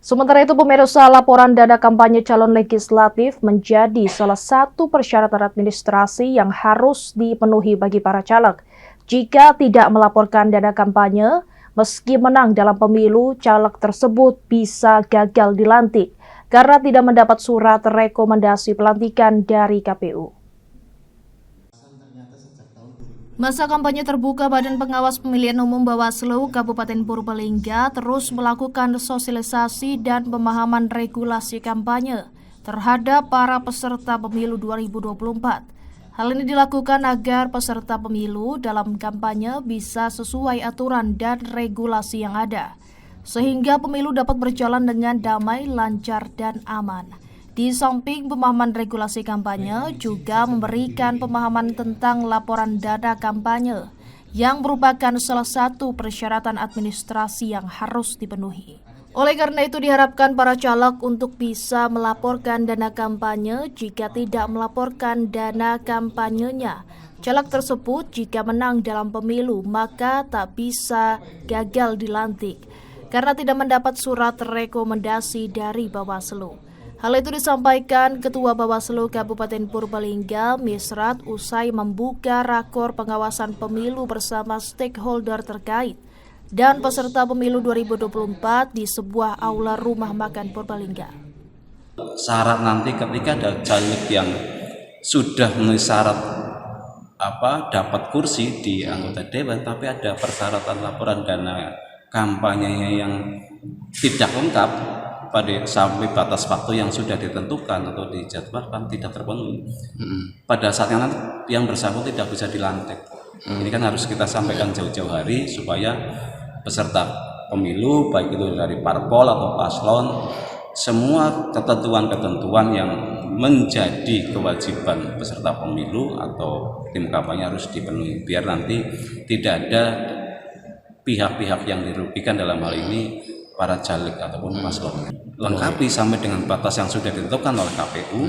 Sementara itu, pemirsa, laporan dana kampanye calon legislatif menjadi salah satu persyaratan administrasi yang harus dipenuhi bagi para caleg. Jika tidak melaporkan dana kampanye, meski menang dalam pemilu, caleg tersebut bisa gagal dilantik karena tidak mendapat surat rekomendasi pelantikan dari KPU. Masa kampanye terbuka Badan Pengawas Pemilihan Umum Bawaslu Kabupaten Purbalingga terus melakukan sosialisasi dan pemahaman regulasi kampanye terhadap para peserta pemilu 2024. Hal ini dilakukan agar peserta pemilu dalam kampanye bisa sesuai aturan dan regulasi yang ada, sehingga pemilu dapat berjalan dengan damai, lancar, dan aman. Di samping pemahaman regulasi kampanye, juga memberikan pemahaman tentang laporan dana kampanye, yang merupakan salah satu persyaratan administrasi yang harus dipenuhi. Oleh karena itu diharapkan para caleg untuk bisa melaporkan dana kampanye. Jika tidak melaporkan dana kampanyenya, caleg tersebut jika menang dalam pemilu maka tak bisa gagal dilantik karena tidak mendapat surat rekomendasi dari Bawaslu. Hal itu disampaikan Ketua Bawaslu Kabupaten Purbalingga, Misrat, usai membuka rakor pengawasan pemilu bersama stakeholder terkait dan peserta pemilu 2024 di sebuah aula rumah makan Purbalingga. Syarat nanti ketika ada caleg yang sudah memenuhi syarat dapat kursi di anggota dewan, tapi ada persyaratan laporan dana kampanyenya yang tidak lengkap sampai batas waktu yang sudah ditentukan atau dijadwalkan tidak terpenuhi. Pada saatnya nanti yang bersangkutan tidak bisa dilantik. Ini kan harus kita sampaikan jauh-jauh hari supaya peserta pemilu, baik itu dari parpol atau paslon, semua ketentuan-ketentuan yang menjadi kewajiban peserta pemilu atau tim kampanye harus dipenuhi, biar nanti tidak ada pihak-pihak yang dirugikan, dalam hal ini para caleg ataupun paslon. Lengkapi sampai dengan batas yang sudah ditentukan oleh KPU.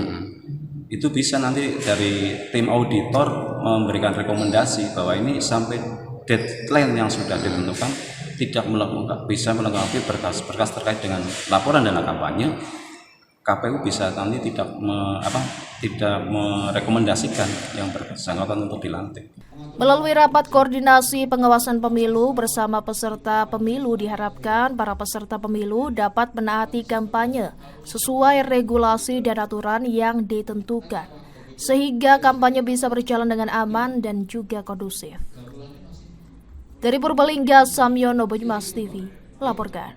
Itu bisa nanti dari tim auditor memberikan rekomendasi bahwa ini sampai deadline yang sudah ditentukan tidak bisa melengkapi berkas-berkas terkait dengan laporan dana kampanye. KPU bisa nanti tidak merekomendasikan yang bersangkutan untuk dilantik. Melalui rapat koordinasi pengawasan pemilu bersama peserta pemilu, diharapkan para peserta pemilu dapat menaati kampanye sesuai regulasi dan aturan yang ditentukan, sehingga kampanye bisa berjalan dengan aman dan juga kondusif. Dari Purbalingga, Samyono, Banyumas TV, melaporkan.